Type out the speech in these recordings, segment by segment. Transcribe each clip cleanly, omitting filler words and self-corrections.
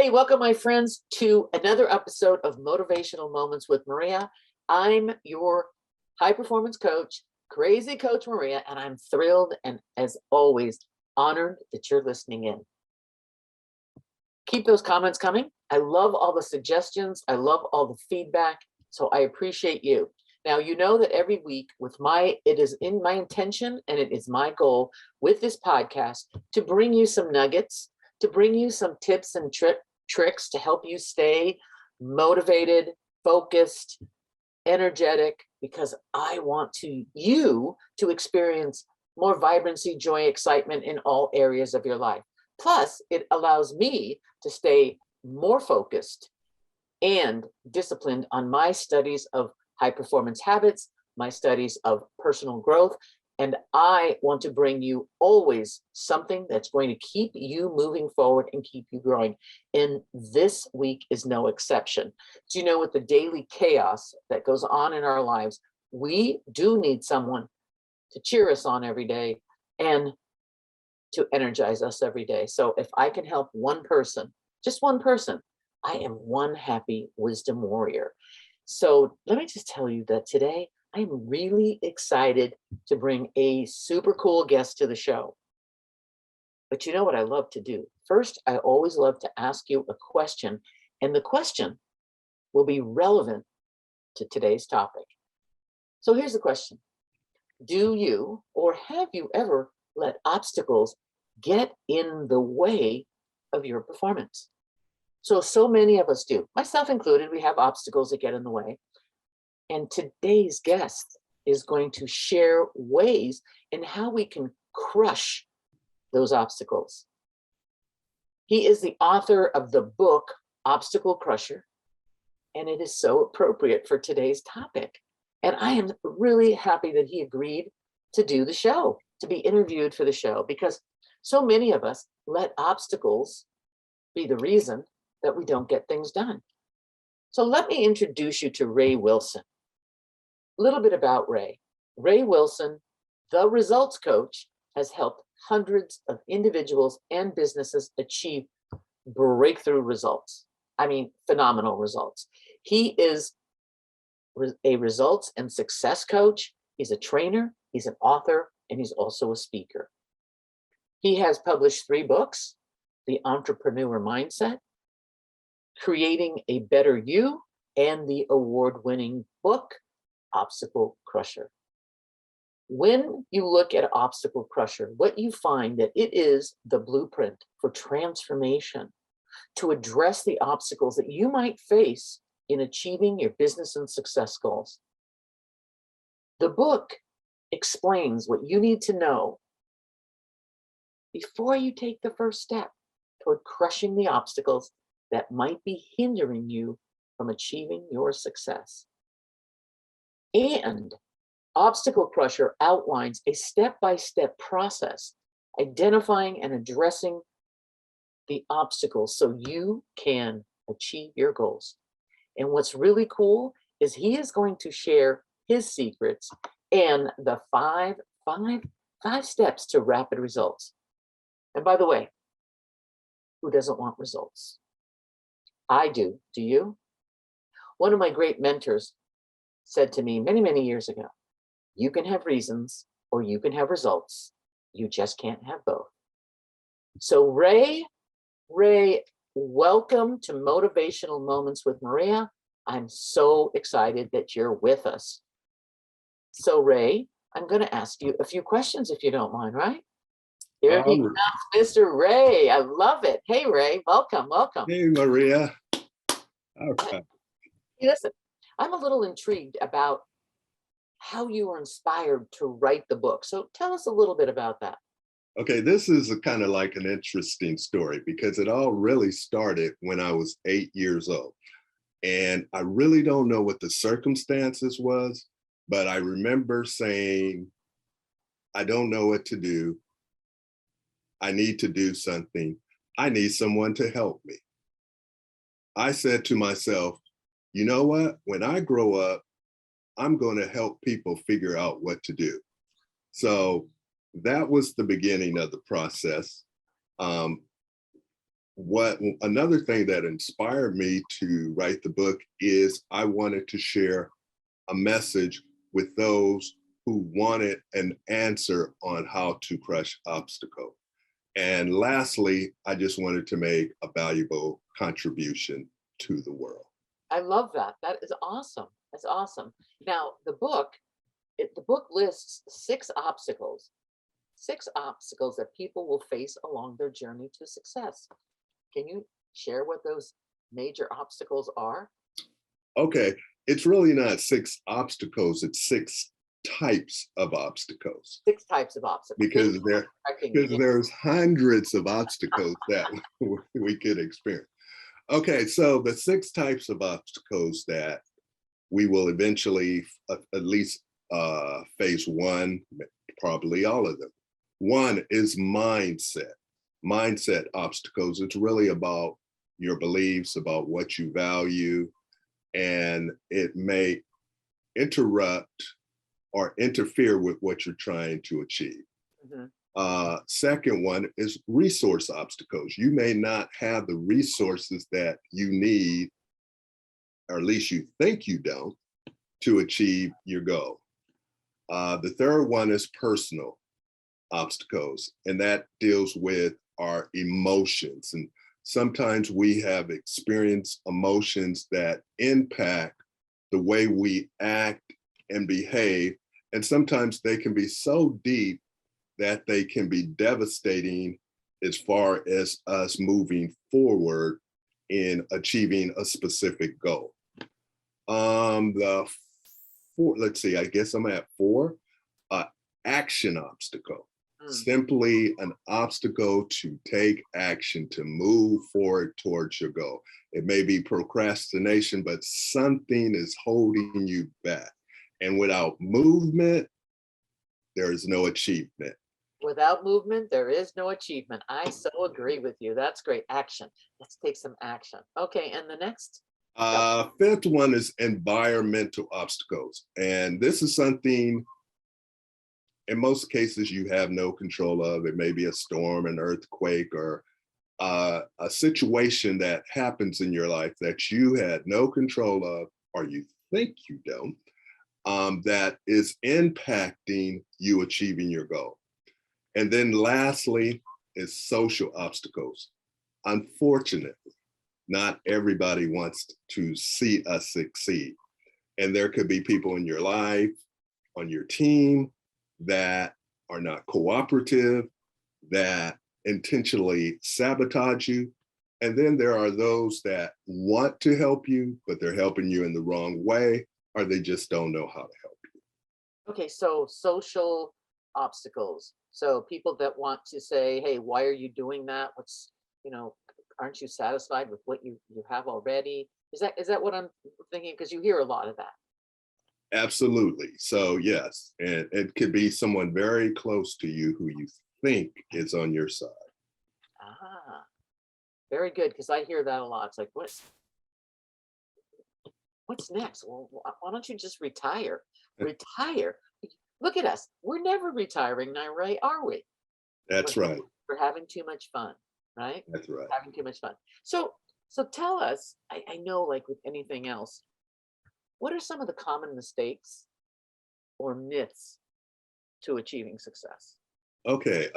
Hey, welcome, my friends, to another episode of Motivational Moments with Maria. I'm your high performance coach, Crazy Coach Maria, and I'm thrilled and, as always, honored that you're listening in. Keep those comments coming. I love all the suggestions. I love all the feedback. So I appreciate you. Now, you know that every week it is in my intention and it is my goal with this podcast to bring you some nuggets, to bring you some tips and tricks to help you stay motivated, focused, energetic, because I want you to experience more vibrancy, joy, excitement in all areas of your life. Plus, it allows me to stay more focused and disciplined on my studies of high performance habits, my studies of personal growth. And I want to bring you always something that's going to keep you moving forward and keep you growing. And this week is no exception. Do you know, with the daily chaos that goes on in our lives, we do need someone to cheer us on every day and to energize us every day. So if I can help one person, just one person, I am one happy wisdom warrior. So let me just tell you that today I'm really excited to bring a super cool guest to the show. But you know what I love to do? First, I always love to ask you a question, and the question will be relevant to today's topic. So here's the question. Do you or have you ever let obstacles get in the way of your performance? So many of us do, myself included. We have obstacles that get in the way. And today's guest is going to share ways in how we can crush those obstacles. He is the author of the book, Obstacle Crusher, and it is so appropriate for today's topic. And I am really happy that he agreed to do the show, to be interviewed for the show, because so many of us let obstacles be the reason that we don't get things done. So let me introduce you to Ray Wilson. A little bit about Ray. Ray Wilson, the results coach, has helped hundreds of individuals and businesses achieve breakthrough results. I mean, phenomenal results. He is a results and success coach. He's a trainer, he's an author, and he's also a speaker. He has published 3 books: The Entrepreneur Mindset, Creating a Better You, and the award-winning book, Obstacle Crusher. When you look at Obstacle Crusher, what you find that it is the blueprint for transformation to address the obstacles that you might face in achieving your business and success goals. The book explains what you need to know before you take the first step toward crushing the obstacles that might be hindering you from achieving your success. And Obstacle Crusher outlines a step-by-step process identifying and addressing the obstacles so you can achieve your goals. And what's really cool is he is going to share his secrets and the five steps to rapid results. And by the way, who doesn't want results? I do. Do you? One of my great mentors said to me many, many years ago, you can have reasons or you can have results. You just can't have both. So Ray, welcome to Motivational Moments with Maria. I'm so excited that you're with us. So Ray, I'm going to ask you a few questions if you don't mind, right? Here he comes, Mr. Ray. I love it. Hey, Ray, welcome. Hey, Maria. Okay. Hey, listen, I'm a little intrigued about how you were inspired to write the book. So tell us a little bit about that. Okay, this is kind of like an interesting story because it all really started when I was 8 years old. And I really don't know what the circumstances was, but I remember saying, I don't know what to do. I need to do something. I need someone to help me. I said to myself, you know what? When I grow up, I'm going to help people figure out what to do. So that was the beginning of the process. what another thing that inspired me to write the book is I wanted to share a message with those who wanted an answer on how to crush obstacle. And lastly, I just wanted to make a valuable contribution to the world. I love that. That is awesome. That's awesome. Now, the book lists six obstacles that people will face along their journey to success. Can you share what those major obstacles are? Okay, it's really not six obstacles, it's six types of obstacles Six types of obstacles. Thank because you there for correcting me. because there's hundreds of obstacles that we could experience. Okay, so the six types of obstacles that we will eventually at least phase one, probably all of them. One is mindset obstacles. It's really about your beliefs, about what you value, and it may interrupt or interfere with what you're trying to achieve. Mhm. Second one is resource obstacles. You may not have the resources that you need, or at least you think you don't, to achieve your goal. The third one is personal obstacles, and that deals with our emotions. And sometimes we have experienced emotions that impact the way we act and behave. And sometimes they can be so deep that they can be devastating as far as us moving forward in achieving a specific goal. The four, let's see, I guess I'm at four. Action obstacle, Mm. simply an obstacle to take action, to move forward towards your goal. It may be procrastination, but something is holding you back. And without movement, there is no achievement. Without movement, there is no achievement. I so agree with you. That's great. Action. Let's take some action. Okay, and the next? Fifth one is environmental obstacles. And this is something in most cases you have no control of. It may be a storm, an earthquake, or a situation that happens in your life that you had no control of, or you think you don't, that is impacting you achieving your goal. And then lastly is social obstacles. Unfortunately, not everybody wants to see us succeed. And there could be people in your life, on your team, that are not cooperative, that intentionally sabotage you. And then there are those that want to help you, but they're helping you in the wrong way, or they just don't know how to help you. Okay, so social obstacles. So people that want to say, hey, why are you doing that? Aren't you satisfied with what you have already? Is that what I'm thinking? Because you hear a lot of that. Absolutely. So, yes, and it could be someone very close to you who you think is on your side. Ah, very good. Because I hear that a lot. It's like, what's next? Well, why don't you just retire? Retire. Look at us. We're never retiring now, right? Are we? We're, That's right. we're having too much fun, right? That's right. Having too much fun. So tell us, I know like with anything else, what are some of the common mistakes or myths to achieving success? Okay.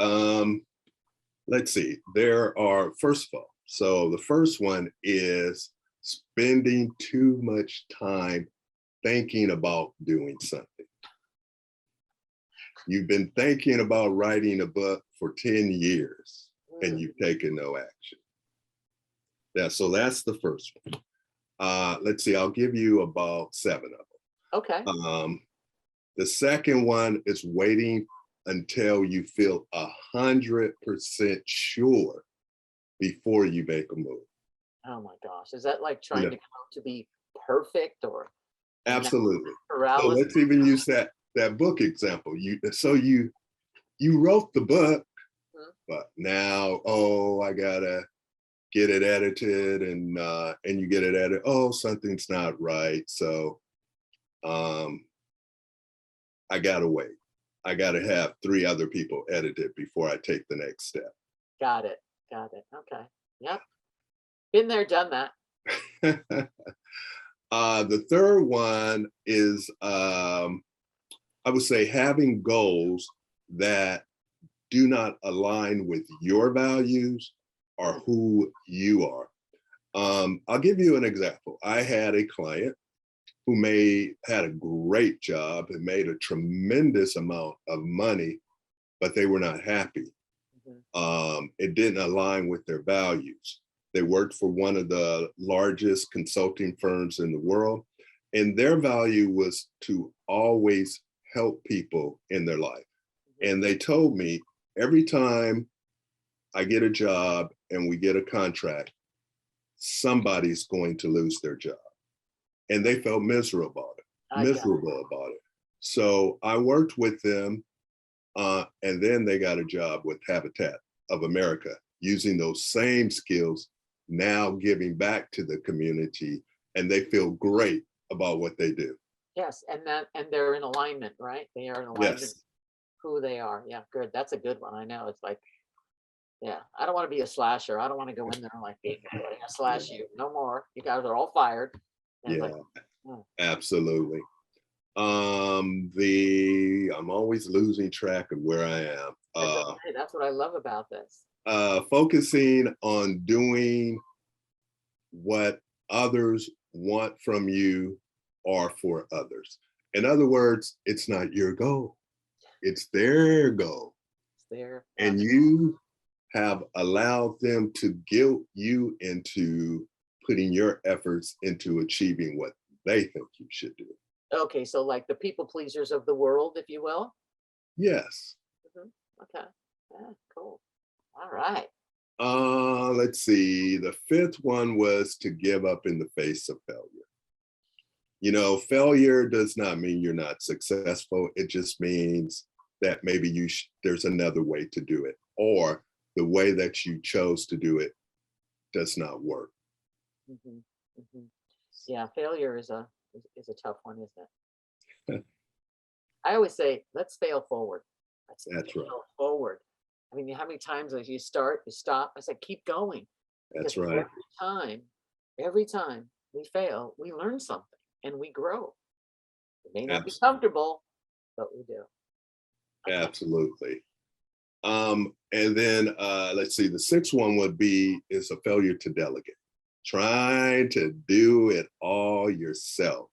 Let's see. There are, first of all, so the first one is spending too much time thinking about doing something. You've been thinking about writing a book for 10 years and Mm, you've taken no action. So that's the first one. Let's see, I'll give you about seven of okay. them. The second one is waiting until you feel 100% sure before you make a move. Oh my gosh. Is that like You trying know, to come out to be perfect or analysis absolutely. So paralysis? let's even use that book example. You wrote the book, Mhm. but now, oh, I gotta get it edited, and you get it edited. Oh, something's not right. So um I gotta wait. I gotta have three other people edit it before I take the next step. Got it. Got it. Okay. Yep. Been there, done that. The third one is, I would say, having goals that do not align with your values or who you are. I'll give you an example. I had a client who had a great job and made a tremendous amount of money, but they were not happy. It didn't align with their values. They worked for one of the largest consulting firms in the world, and their value was to always help people in their life. And they told me, every time I get a job and we get a contract, somebody's going to lose their job. And they felt miserable about it. So I worked with them, and then they got a job with Habitat of America, using those same skills, now giving back to the community, and they feel great about what they do. Yes, and they're in alignment, right? They are in alignment with Yes, who they are. Yeah, good. That's a good one. I know. It's like, yeah, I don't want to be a slasher. I don't want to go in there and like, "Hey, I'm gonna slash you. No more. You guys are all fired." And it's like, yeah, oh, absolutely. I'm always losing track of where I am. that's okay. That's what I love about this. Focusing on doing what others want from you or for others. In other words, it's not your goal, it's their goal. It's there. And you have allowed them to guilt you into putting your efforts into achieving what they think you should do. Okay, so like the people pleasers of the world, if you will. Yes. Mhm. Okay. Yeah, cool. All right. Let's see. The fifth one was to give up in the face of failure. You know, failure does not mean you're not successful. It just means that maybe there's another way to do it, or the way that you chose to do it does not work. hmm hmm Yeah, failure is a tough one, isn't it? I always say, let's fail forward. Let's That's right. fail forward. I mean, how many times as you start, you stop? I said, keep going. Because That's right. every time we fail, we learn something and we grow. It may not be Abs- comfortable, but we do. Okay. Absolutely. And then let's see, the sixth one would be is a failure to delegate, trying to do it all yourself.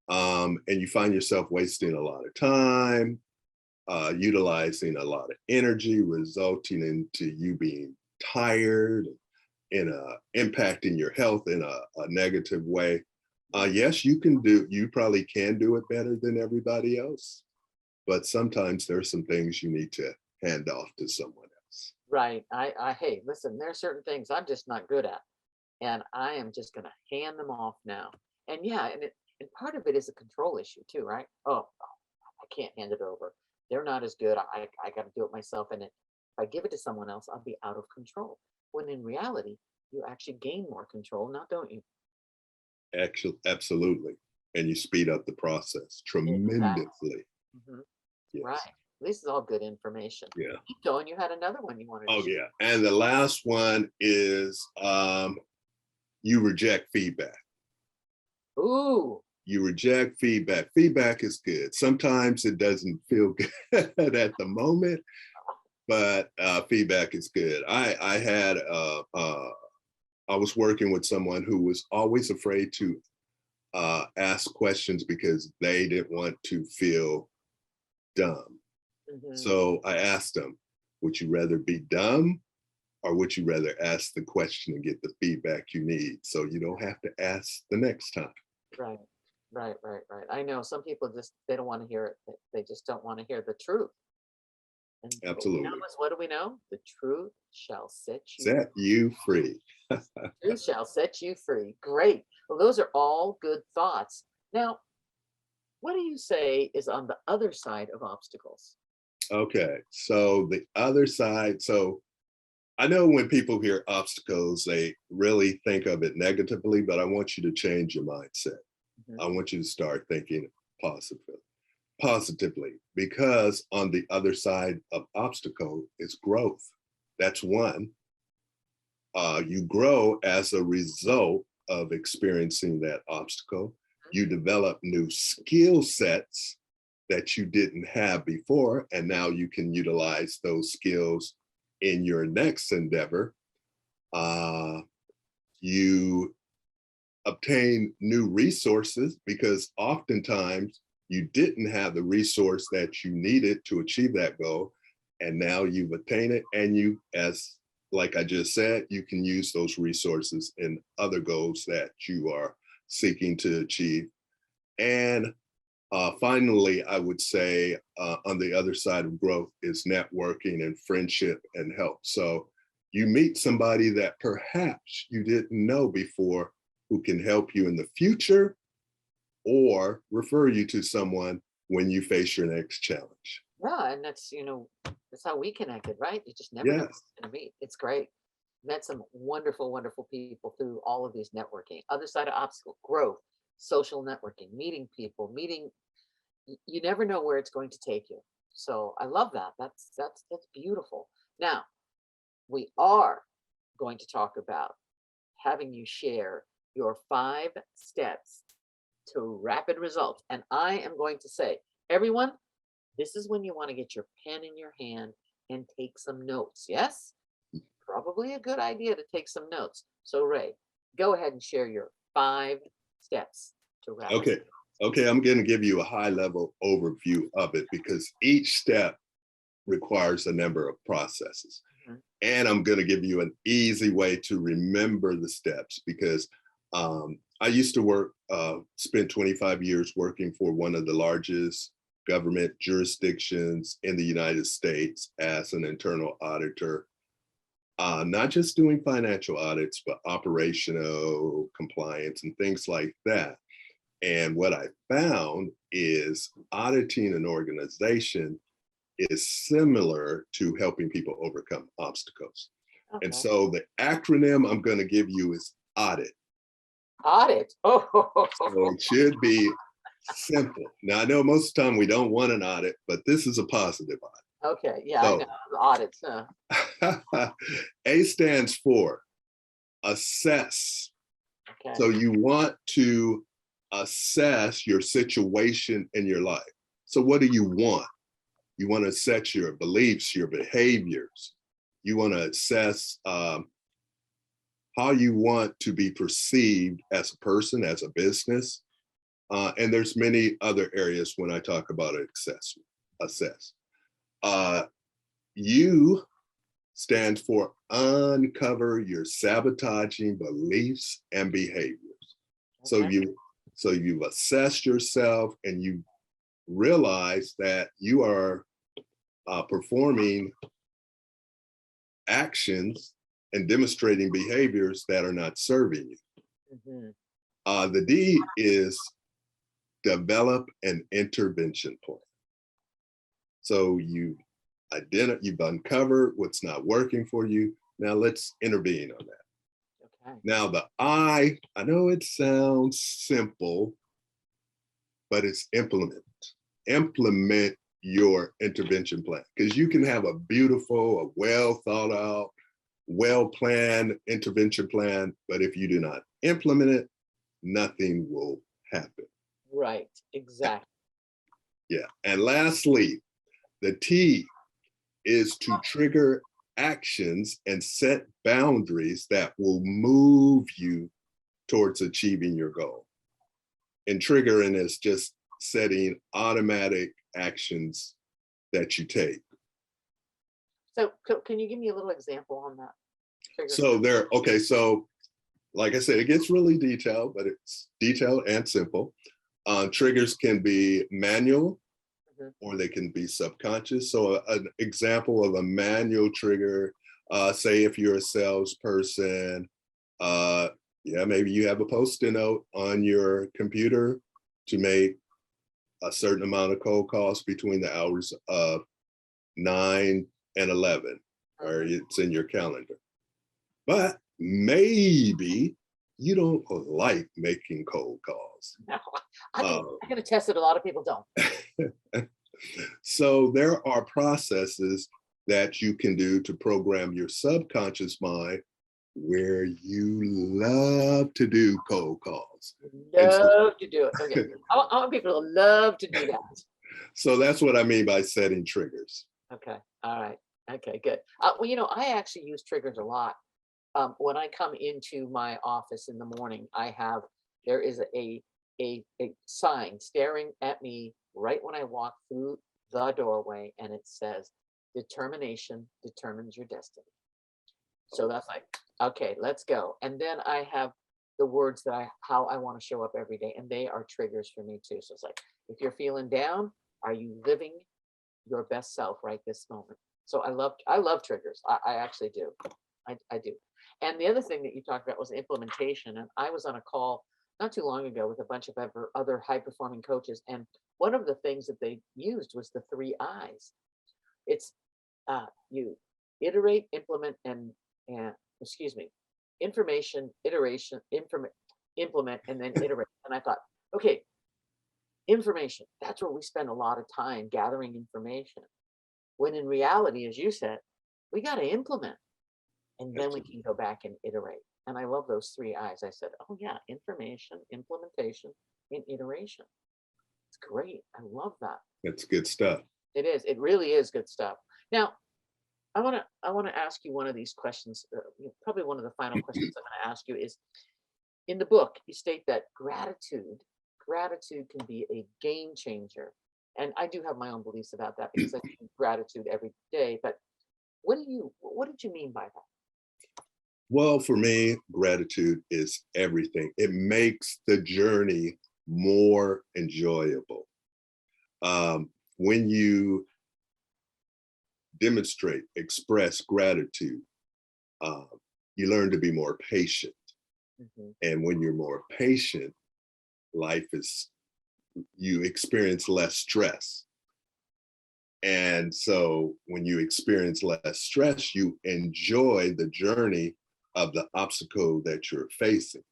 And you find yourself wasting a lot of time, utilizing a lot of energy, resulting into you being tired, impacting your health in a negative way. Yes, you probably can do it better than everybody else, but sometimes there's some things you need to hand off to someone else. Right. Hey, listen, there are certain things I'm just not good at. And I am just going to hand them off now. And yeah, and part of it is a control issue too, right? Oh, I can't hand it over. They're not as good. I got to do it myself. And if I give it to someone else, I'll be out of control. When in reality, you actually gain more control now, don't you? Actually, absolutely. And you speed up the process Exactly. tremendously. hmm Right. Yes. This is all good information. Yeah. Keep going. You had another one you wanted to Oh, share. yeah. And the last one is you reject feedback. Ooh, You reject feedback. Feedback is good. Sometimes it doesn't feel good at the moment, but feedback is good. I was working with someone who was always afraid to ask questions because they didn't want to feel dumb. hmm So I asked them, would you rather be dumb or would you rather ask the question and get the feedback you need so you don't have to ask the next time? right, right. I know some people just they don't want to hear it. They just don't want to hear the truth. And what we know Absolutely. is what do we know? The truth shall set you Set you free. truth shall set you free. Great. Well, those are all good thoughts. Now, what do you say is on the other side of obstacles? Okay, so the other side, so I know when people hear obstacles, they really think of it negatively, but I want you to change your mindset. Mhm. I want you to start thinking positively, because on the other side of obstacle is growth. That's one. you grow as a result of experiencing that obstacle. You develop new skill sets that you didn't have before, and now you can utilize those skills in your next endeavor. You obtain new resources because oftentimes you didn't have the resource that you needed to achieve that goal. And now you've attained it. And you, as like I just said, you can use those resources in other goals that you are seeking to achieve. And finally, I would say on the other side of growth is networking and friendship and help. So you meet somebody that perhaps you didn't know before who can help you in the future or refer you to someone when you face your next challenge. Yeah, and that's, that's how we connected, right? You just never know Yes. who's gonna meet. It's great. Met some wonderful, wonderful people through all of these networking. Other side of obstacle, growth, social networking, meeting people, you never know where it's going to take you. So I love that. That's beautiful. Now, we are going to talk about having you share your 5 steps to rapid results. And I am going to say, everyone, this is when you want to get your pen in your hand and take some notes. Yes? Probably a good idea to take some notes. So, Ray, go ahead and share your 5 steps to rapid. Okay. Okay. I'm going to give you a high level overview of it because each step requires a number of processes. Mhm. And I'm going to give you an easy way to remember the steps because I used to spent 25 years working for one of the largest government jurisdictions in the United States as an internal auditor, not just doing financial audits, but operational compliance and things like that. And what I found is auditing an organization is similar to helping people overcome obstacles. And Okay. so the acronym I'm going to give you is AUDIT. Audit. Oh, So it should be simple. Now, I know most of the time we don't want an audit, but this is a positive okay. Yeah, I know. Audits. audit. A stands for assess. Okay. So you want to assess your situation in your life. So what do you want? You want to assess your beliefs, your behaviors. You want to assess how you want to be perceived as a person, as a business. And there's many other areas when I talk about assess. U stands for uncover your sabotaging beliefs and behaviors. Okay. So you've assessed yourself and you realize that you are performing actions and demonstrating behaviors that are not serving you. Mhm. The D is develop an intervention plan. So you've uncovered what's not working for you. Now let's intervene on that. Okay. Now the I know it sounds simple, but it's implement. Implement your intervention plan because you can have a beautiful, a well thought out, well planned intervention plan, but if you do not implement it, nothing will happen. Right. Exactly. Yeah. And lastly, the T is to trigger actions and set boundaries that will move you towards achieving your goal. And triggering is just setting automatic actions that you take. So, can you give me a little example on that? Trigger. So like I said, it gets really detailed, but it's detailed and simple. Triggers can be manual Mhm. or they can be subconscious. So an example of a manual trigger, say if you're a salesperson, maybe you have a post-it note on your computer to make a certain amount of cold calls between the hours of 9 and 11, or it's in your calendar. But maybe you don't like making cold calls. No, I can attest that a lot of people don't. So there are processes that you can do to program your subconscious mind where you love to do cold calls. And Love to do it. Okay. I want people to love to do that. so that's what I mean by setting triggers. Okay. All right. Okay, good. Well, I actually use triggers a lot. When I come into my office in the morning, there is a sign staring at me right when I walk through the doorway, and it says, "Determination determines your destiny." So that's like, okay, let's go. And then I have the words how I want to show up every day, and they are triggers for me too. So it's like, if you're feeling down, are you living your best self right this moment? So I love triggers. I actually do. I do. And the other thing that you talked about was implementation. And I was on a call not too long ago with a bunch of other high performing coaches. And one of the things that they used was the 3 I's. It's you iterate, implement, and excuse me, information, iteration, implement, and then iterate. And I thought, okay, information, that's where we spend a lot of time gathering information. When in reality, as you said, we got to implement, and then we can go back and iterate. And I love those 3 I's. I said, oh yeah, information, implementation, and iteration. It's great. I love that. That's good stuff. It is. It really is good stuff. Now, I want to ask you one of these questions. Probably one of the final questions I'm going to ask you is, in the book, you state that gratitude can be a game changer. And I do have my own beliefs about that because I do gratitude every day. But what did you mean by that? Well, for me, gratitude is everything. It makes the journey more enjoyable. When you demonstrate, express gratitude, you learn to be more patient. Mhm. And when you're more patient, you experience less stress. And so when you experience less stress, you enjoy the journey of the obstacle that you're facing.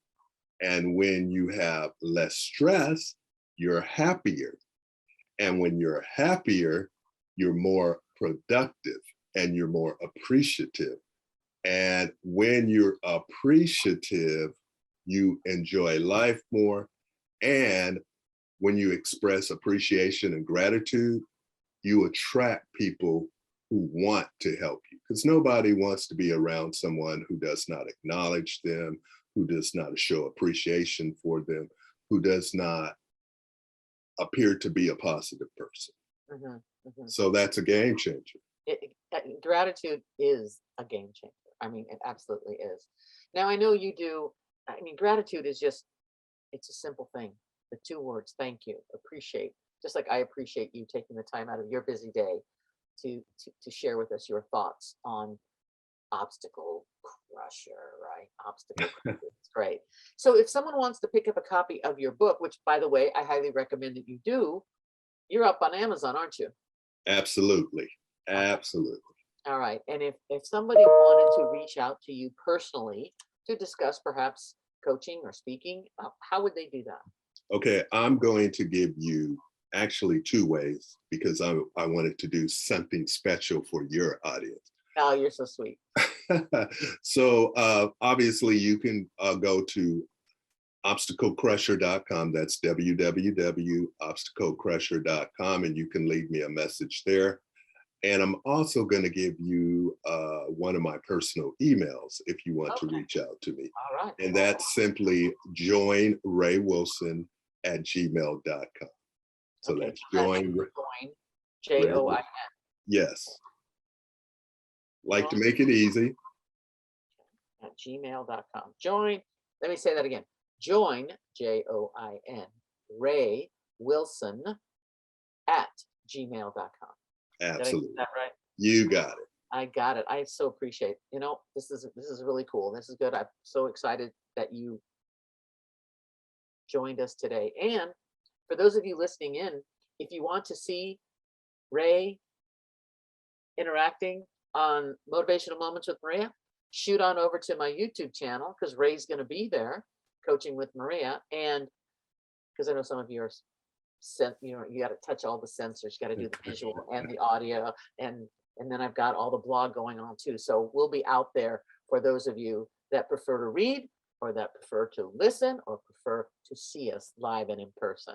And when you have less stress, you're happier. And when you're happier, you're more productive and you're more appreciative. And when you're appreciative, you enjoy life more. And when you express appreciation and gratitude, you attract people who want to help you, because nobody wants to be around someone who does not acknowledge them, who does not show appreciation for them, who does not appear to be a positive person. Mhm, mhm. So that's a game changer. Gratitude is a game changer. I mean, it absolutely is. Now, I know you do. I mean, gratitude is it's a simple thing. The 2 words, thank you, appreciate. Just like I appreciate you taking the time out of your busy day to share with us your thoughts on Obstacle Crusher, right? Obstacle Crusher. It's great. So if someone wants to pick up a copy of your book, which by the way, I highly recommend that you do, you're up on Amazon, aren't you? Absolutely. Okay. Absolutely. All right. And if somebody wanted to reach out to you personally to discuss perhaps coaching or speaking, how would they do that? Okay, I'm going to give you actually 2 ways because I wanted to do something special for your audience. Oh, you're so sweet. So obviously you can go to obstaclecrusher.com. That's www.obstaclecrusher.com, and you can leave me a message there. And I'm also going to give you one of my personal emails if you want to Okay. reach out to me. All right. And that's simply joinraywilson@gmail.com. So Okay. that's So that's join. join, Ray, JOIN. yes. Like to Join make it easy. at gmail.com. Join. Let me say that again. Join, JOIN, Ray Wilson at gmail.com. Did I get Absolutely. that right? You got it. I got it. I so appreciate. This is really cool. This is good. I'm so excited that you joined us today. And for those of you listening in, if you want to see Ray interacting on Motivational Moments with Maria, shoot on over to my YouTube channel because Ray's going to be there coaching with Maria. And because I know some of you are you got to touch all the sensors, you got to do the visual and the audio, and then I've got all the blog going on too. So we'll be out there for those of you that prefer to read or that prefer to listen or prefer to see us live and in person.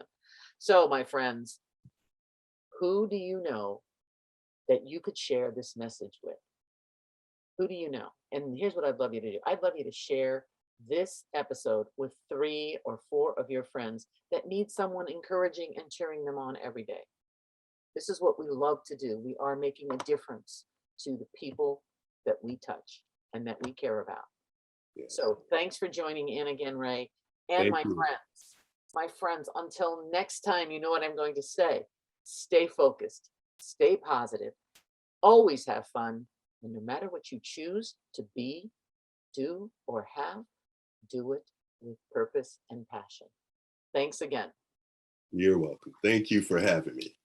So, my friends, who do you know that you could share this message with? Who do you know? And here's what I'd love you to do. I'd love you to share this episode with 3 or 4 of your friends that need someone encouraging and cheering them on every day. This is what we love to do. We are making a difference to the people that we touch and that we care about. Yes. So thanks for joining in again, Ray. And Thank you. my friends, until next time, you know what I'm going to say. Stay focused, stay positive, always have fun. And no matter what you choose to be, do, or have, do it with purpose and passion. Thanks again. You're welcome. Thank you for having me.